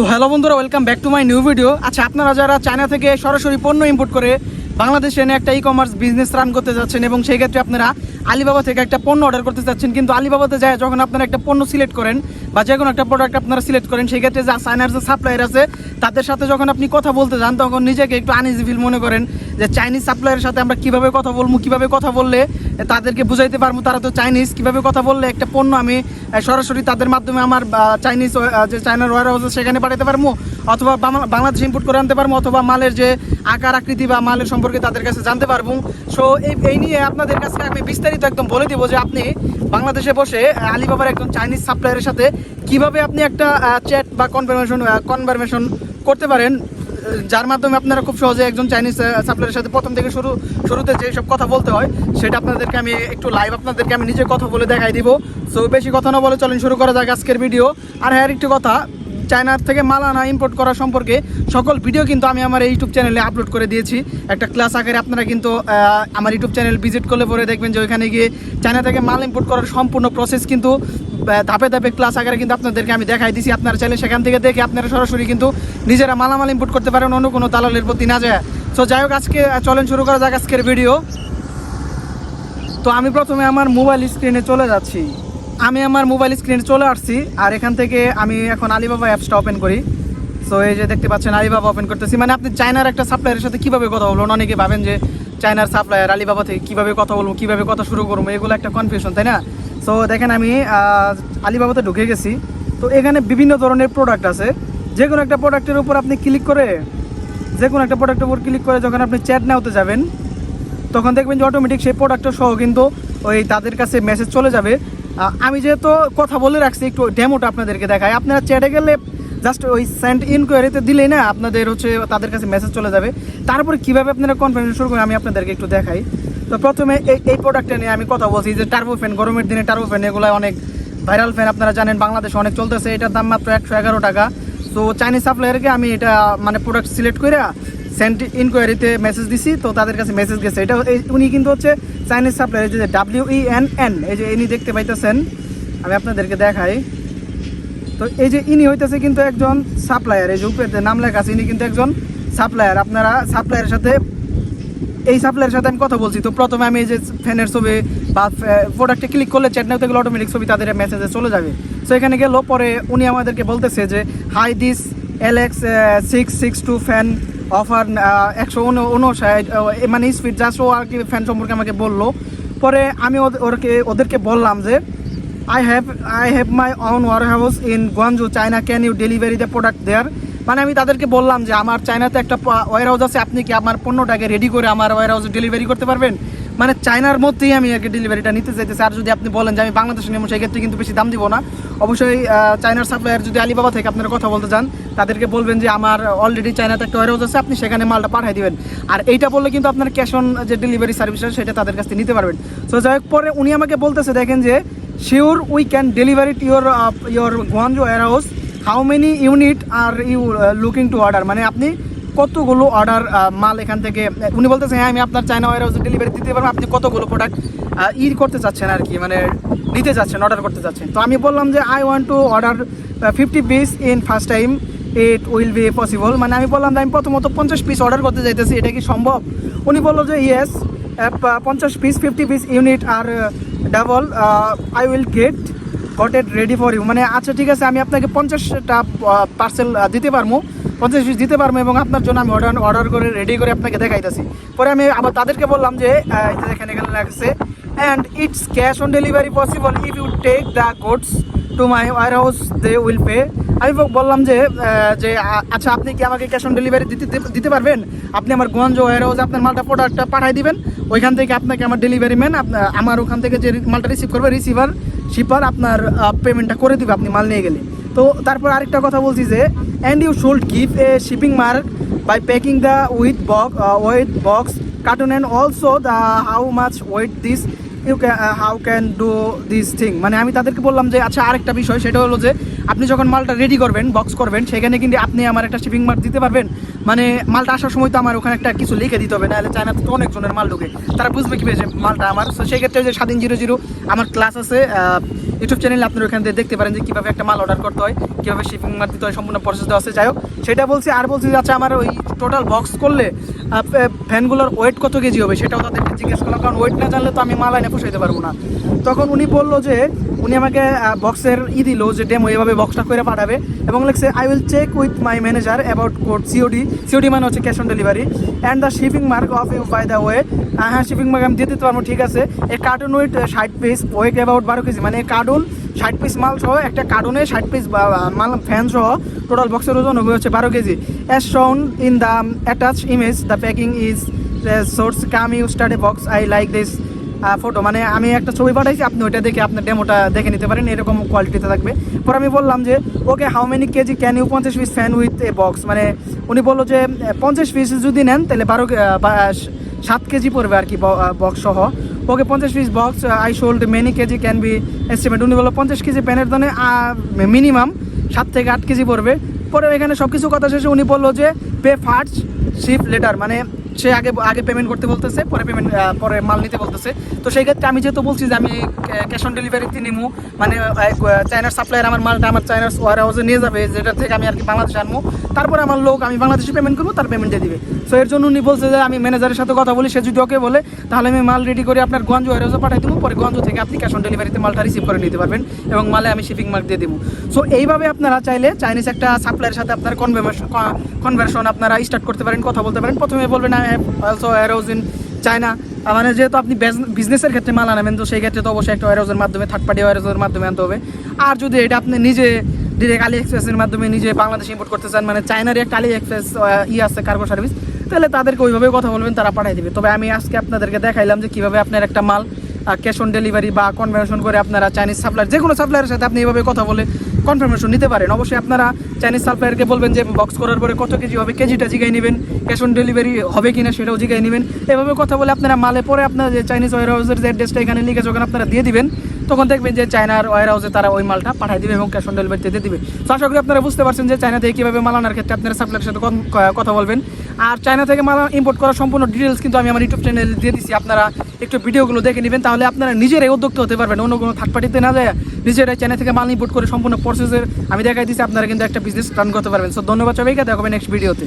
তো হ্যালো বন্ধুরা, welcome back to my new video. আচ্ছা, আপনারা যারা চায়না থেকে সরাসরি পণ্য ইম্পোর্ট করে বাংলাদেশে এনে একটা কমার্স বিজনেস রান করতে যাচ্ছেন এবং সেই ক্ষেত্রে আপনারা আলিবাবা থেকে একটা পণ্য অর্ডার করতে চাচ্ছেন, কিন্তু আলিবাবাতে যায় যখন আপনারা একটা পণ্য সিলেক্ট করেন বা যে কোনো একটা প্রোডাক্ট আপনারা সিলেক্ট করেন, সেই ক্ষেত্রে যে চায়নার যে সাপ্লায়ার আছে তাদের সাথে যখন আপনি কথা বলতে যান তখন নিজেকে একটু আনইজি ফিল মনে করেন যে চাইনিজ সাপ্লায়ারের সাথে আমরা কীভাবে কথা বলবো, কীভাবে কথা বললে তাদেরকে বুঝাইতে পারবো তারা তো চাইনিজ, কীভাবে কথা বললে একটা পণ্য আমি সরাসরি তাদের মাধ্যমে আমার চাইনিজ যে চায়নার ওয়ার হাউস সেখানে পাঠাতে পারবো, অথবা বাংলাদেশ ইম্পোর্ট করে আনতে পারবো, অথবা মালের যে আকার আকৃতি বা মালের সম্পর্কে তাদের কাছে জানতে পারবো। সো এই নিয়ে আপনাদের কাছে আমি বিস্তারিত একদম বলে দেবো যে আপনি বাংলাদেশে বসে আলিবাবার একজন চাইনিজ সাপ্লায়ারের সাথে কিভাবে আপনি একটা চ্যাট বা কনভারমেশন করতে পারেন, যার মাধ্যমে আপনারা খুব সহজে একজন চাইনিজ সাপ্লায়ারের সাথে প্রথম থেকে শুরুতে যেসব কথা বলতে হয় সেটা আপনাদেরকে আমি একটু লাইভ আপনাদেরকে আমি নিজে কথা বলে দেখাই দিব। সো বেশি কথা না বলে চলেন শুরু করা যাক আজকের ভিডিও। আর হ্যাঁ, একটু কথা, চায়নার থেকে মাল আনা ইম্পোর্ট করা সম্পর্কে সকল ভিডিও কিন্তু আমি আমার ইউটিউব চ্যানেলে আপলোড করে দিয়েছি একটা ক্লাস আকারে। আপনারা কিন্তু আমার ইউটিউব চ্যানেল ভিজিট করলে পরে দেখবেন যে ওইখানে গিয়ে চায়না থেকে মাল ইম্পোর্ট করার সম্পূর্ণ প্রসেস কিন্তু ধাপে ধাপে ক্লাস আকারে কিন্তু আপনাদেরকে আমি দেখাই দিছি। আপনারা চাইলে সেখান থেকে দেখে আপনারা সরাসরি কিন্তু নিজেরা মালামাল ইম্পোর্ট করতে পারেন, অন্য কোনো দালালের প্রতি না যায়। সো যাই হোক, আজকে চলেন শুরু করা যাক আজকের ভিডিও। তো আমি প্রথমে আমার মোবাইল স্ক্রিনে চলে যাচ্ছি। আমি আমার মোবাইল স্ক্রিনে চলে আসছি আর এখান থেকে আমি এখন আলিবাবা অ্যাপসটা ওপেন করি। সো এই যে দেখতে পাচ্ছেন আলিবাবা ওপেন করতেছি। মানে আপনি চায়নার একটা সাপ্লায়ারের সাথে কীভাবে কথা বলবেন, অনেকে ভাবেন যে চায়নার সাপ্লায়ার আলিবাবা থেকে কীভাবে কথা বলবো, কীভাবে কথা শুরু করবো, এগুলো একটা কনফিউশন, তাই না? সো দেখেন আমি আলিবাবাতে ঢুকে গেছি। তো এখানে বিভিন্ন ধরনের প্রোডাক্ট আছে। যে কোনো একটা প্রোডাক্টের উপর আপনি ক্লিক করে যখন আপনি চ্যাট নেওয়াতে যাবেন তখন দেখবেন যে অটোমেটিক সেই প্রোডাক্টটা সহ কিন্তু ওই তাদের কাছে মেসেজ চলে যাবে। আমি যেহেতু কথা বলে রাখছি, একটু ডেমোটা আপনাদেরকে দেখাই। আপনারা চ্যাটে গেলে জাস্ট ওই সেন্ড ইনকোয়ারিতে দিলেই না আপনাদের তাদের কাছে মেসেজ চলে যাবে। তারপরে কীভাবে আপনারা কনফারেন্স শুরু করেন আমি আপনাদেরকে একটু দেখাই। তো প্রথমে এই প্রোডাক্টটা নিয়ে আমি কথা বলছি যে টার্বো ফ্যান, গরমের দিনে টার্বো ফ্যান এগুলো অনেক ভাইরাল ফ্যান, আপনারা জানেন বাংলাদেশে অনেক চলতেছে। এটার দাম মাত্র 111 টাকা। সো চাইনিজ সাপ্লায়ারকে আমি এটা মানে প্রোডাক্ট সিলেক্ট করে সেন্ড ইনকোয়ারিতে মেসেজ দিছি, তো তাদের কাছে মেসেজ গেছে। এটা উনি কিন্তু হচ্ছে চাইনিজ সাপ্লায়ার, যে WENN, এই যে ইনি দেখতে পাইতেছেন, আমি আপনাদেরকে দেখাই। তো এই যে ইনি হইতেছে কিন্তু একজন সাপ্লায়ার, এই যে উপরে নাম লেখা আছে, ইনি কিন্তু একজন সাপ্লায়ার। আপনারা সাপ্লায়ারের সাথে আমি কথা বলছি। তো প্রথমে আমি এই যে ফ্যানের ছবি বা প্রোডাক্টে ক্লিক করলে চ্যাট নেওয়া গেলে অটোমেটিক ছবি তাদের মেসেজে চলে যাবে। সো এখানে গেল পরে উনি আমাদেরকে বলতেছে যে hi this LX662 fan offer 159, মানে স্পিড জাস্ট ও আর কি ফ্যান সম্পর্কে আমাকে বললো। পরে আমি ওদেরকে বললাম যে I have my own warehouse in Guangzhou, China, can you delivery the product there. মানে আমি তাদেরকে বললাম যে আমার চায়নাতে একটা ওয়ার হাউস আছে, আপনি কি আমার পণ্যটাকে রেডি করে আমার ওয়ার হাউসে ডেলিভারি করতে পারবেন? মানে চায়নার মধ্যেই আমি আর কি ডেলিভারিটা নিতে চাইতেছি। আর যদি আপনি বলেন যে আমি বাংলাদেশে নেবো, সেই ক্ষেত্রে কিন্তু বেশি দাম দিব না। অবশ্যই চায়নার সাপ্লায়ার যদি আলিবাবা থেকে আপনারা কথা বলতে চান তাদেরকে বলবেন যে আমার অলরেডি চায়নাতে একটা ওয়ার হাউস আছে, আপনি সেখানে মালটা পাঠিয়ে দিবেন। আর এইটা বললে কিন্তু আপনার ক্যাশ অন যে ডেলিভারি সার্ভিসটা সেটা তাদের কাছ থেকে নিতে পারবেন। সো যাই হোক, পরে উনি আমাকে বলতেছে দেখেন যে sure we can deliver it your Guangzhou warehouse, how many unit are you looking to order. মানে আপনি কতগুলো অর্ডার মাল এখান থেকে, উনি বলতেছে হ্যাঁ আমি আপনার চায়না ওয়ার হাউসে ডেলিভারি দিতে পারবো, আপনি কতগুলো প্রোডাক্ট করতে চাচ্ছেন আর কি, মানে নিতে চাচ্ছেন, অর্ডার করতে চাচ্ছেন। তো আমি বললাম যে I want to order 50 piece in first time, it will be possible. মানে আমি বললাম যে আমি প্রথমত 50 পিস অর্ডার করতে চাইতেছি, এটা কি সম্ভব? উনি বললো যে yes, 50 piece 50 piece unit are double, I will got it ready for you. মানে আচ্ছা ঠিক আছে, আমি আপনাকে 50টা পার্সেল দিতে পারবো, 50 পিস দিতে পারবো এবং আপনার জন্য আমি অর্ডার করে রেডি করে আপনাকে দেখাইতেছি। পরে আমি আবার তাদেরকে বললাম যে এখানে লাগছে and it's cash on delivery possible if you take the goods to my warehouse they will pay. আমি বললাম যে আচ্ছা আপনি কি আমাকে ক্যাশ অন ডেলিভারি দিতে পারবেন? আপনি আমার গুয়াংজু ওয়ার হাউসে আপনার মালটা প্রোডাক্টটা পাঠিয়ে দিবেন, ওইখান থেকে আপনাকে আমার ডেলিভারি ম্যান আমার ওখান থেকে যে মালটা রিসিভ করবে শিপার আপনার পেমেন্টটা করে দিবে আপনি মাল নিয়ে গেলে। তো তারপর আরেকটা কথা বলছি যে and you should give a shipping mark by packing the with box carton and also the how much weight this how can do this thing. মানে আমি তাদেরকে বললাম যে আচ্ছা আরেকটা বিষয়, সেটা হলো যে আপনি যখন মালটা রেডি করবেন, বক্স করবেন, সেখানে কিন্তু আপনি আমার একটা শিপিং মার্ক দিতে পারবেন। মানে মালটা আসার সময় তো আমার ওখানে একটা কিছু লিখে দিতে হবে, নাহলে চায়নাতে তো অনেকজনের মাল ঢুকে, তারা বুঝবে কীভাবে যে মালটা আমার। তো সেই ক্ষেত্রে যে 7 0 0 আমার ক্লাস আছে ইউটিউব চ্যানেলে আপনারা ওখান থেকে দেখতে পারেন যে কীভাবে একটা মাল অর্ডার করতে হয়, কীভাবে শিপিং মার দিতে হয়, সম্পূর্ণ প্রসেস দেওয়া আছে। যাই হোক, সেটা বলছি। আর বলছি যে আচ্ছা আমার ওই টোটাল বক্স করলে ফ্যানগুলোর ওয়েট কত কেজি হবে সেটাও তাদেরকে জিজ্ঞেস করলাম, কারণ ওয়েট না জানলে তো আমি মাল এনে পোষাইতে পারবো না। তখন উনি বললো যে উনি আমাকে বক্সের দিল যে ডেমো এভাবে বক্সটা করে পাঠাবে, এবং লিখছে I will check with my manager about code COD মানে হচ্ছে cash on delivery and the shipping mark of you by the way. হ্যাঁ, শিপিং মার্ক আমি দিয়ে দিতে পারবো, ঠিক আছে। এই carton with 60 piece weight about 12 KG, মানে কার্টুন 60 পিস মাল সহ, একটা কার্টুনে 60 পিস মাল ফ্যান সহ টোটাল বক্সের ওজন হবে হচ্ছে 12 KG. As shown in the attach image the packing is source come you start a box I like this photo. মানে আমি একটা ছবি পাঠাইছি, আপনি ওইটা দেখে আপনার ডেমোটা দেখে নিতে পারেন, এরকম কোয়ালিটিতে থাকবে। পরে আমি বললাম যে okay how many KG can you 50 piece fan with a box, মানে উনি বললো যে 50 পিস যদি নেন তাহলে 7 কেজি পড়বে আর কি বক্স সহ। Okay 50 piece box I should many KG can be estimate. উনি বললো 50 কেজি প্যানের দানে মিনিমাম 7 থেকে 8 কেজি পড়বে। পরে এখানে সব কিছু কথা শেষে উনি বললো যে পে ফার্স্ট শিপ লেটার, মানে সে আগে পেমেন্ট করতে বলতেছে, পরে মাল নিতে বলতেছে। তো সেই ক্ষেত্রে আমি যেহেতু বলছি যে আমি ক্যাশ অন ডেলিভারিতে নিমু, মানে চায়নার সাপ্লায়ার আমার মালটা আমার চায়নার ওয়ার হাউসে নিয়ে যাবে, যেটা থেকে আমি আর কি বাংলাদেশে আনবো, তারপরে আমার লোক আমি বাংলাদেশে পেমেন্ট করবো, তার পেমেন্ট দিয়ে দিবে। সো এর জন্য উনি বলছে যে আমি ম্যানেজারের সাথে কথা বলি, সে যদি ওকে বলে তাহলে আমি মাল রেডি করে আপনার গঞ্জ ওয়ার হাউসে পাঠাই দেবো, পরে গঞ্জ থেকে আপনি ক্যাশ অন ডেলিভারিতে মালটা রিসিভ করে নিতে পারবেন এবং মালে আমি শিপিং মার্ক দিয়ে দেবো। সো এইভাবে আপনারা চাইলে চাইনিজ একটা সাপ্লায়ারের সাথে আপনার কনভারসন আপনারা স্টার্ট করতে পারেন, কথা বলতে পারেন। প্রথমে বলবেন I have also warehouse in China, মানে যেহেতু আপনি বিজনেসের ক্ষেত্রে মাল আনাবেন, তো সেই ক্ষেত্রে তো অবশ্যই একটা ওয়ারহাউসের মাধ্যমে, থার্ড পার্টি ওয়ারহাউসের মাধ্যমে আনতে হবে। আর যদি এটা আপনি নিজে ডিরেক্ট আলি এক্সপ্রেসের মাধ্যমে নিজে বাংলাদেশে ইম্পোর্ট করতে চান, মানে চায়নার একটা আলি এক্সপ্রেস আছে কার্গো সার্ভিস, তাহলে তাদেরকে ওইভাবে কথা বলবেন, তারা পাঠিয়ে দেবে। তবে আমি আজকে আপনাদেরকে দেখাইলাম যে কীভাবে আপনার একটা মাল ক্যাশ অন ডেলিভারি বা কনভার্সন করে আপনারা চাইনিজ সাপ্লায়ার, যে কোনো সাপ্লায়ারের সাথে আপনি এইভাবে কথা বলে কনফার্মেশন নিতে পারেন। অবশ্যই আপনারা চাইনিজ সাপ্লায়ারকে বলবেন যে বক্স করার পরে কত কেজি হবে, কেজিটা জিগাই নেবেন, ক্যাশ অন ডেলিভারি হবে কিনা সেটাও জিগাই নেবেন। এভাবে কথা বলে আপনারা মালে পরে আপনার যে চাইনিজ ওয়ার হাউসের যে অ্যাড্রেসটা এখানে লিখে যখন আপনারা দিয়ে দিবেন, তখন দেখবেন যে চায়নার ওয়ার হাউসে তারা ওই মালটা পাঠিয়ে দিবে এবং ক্যাশ অন ডেলিভারিতে দিয়ে দিবে। তো আশা করি আপনারা বুঝতে পারছেন যে চায়না থেকে কীভাবে মাল আনার ক্ষেত্রে আপনারা সাপ্লায়ারের সাথে কথা বলবেন। আর চায়না থেকে মাল ইম্পোর্ট করার সম্পূর্ণ ডিটেলস কিন্তু আমি আমার ইউটিউব চ্যানেলে দিয়ে দিচ্ছি, আপনারা একটু ভিডিওগুলো দেখে নেবেন, তাহলে আপনারা নিজেরাই উদ্যোক্তা হতে পারবেন, অন্য কোনো থার্ড পার্টিতে না যায় নিজেরাই চায়না থেকে মাল ইম্পোর্ট করে সম্পূর্ণ প্রসেসের আমি দেখাই দিচ্ছি, আপনারা কিন্তু একটা বিজনেস রান করতে পারবেন। সো ধন্যবাদ সবাইকে, দেখা হবে নেক্সট ভিডিওতে।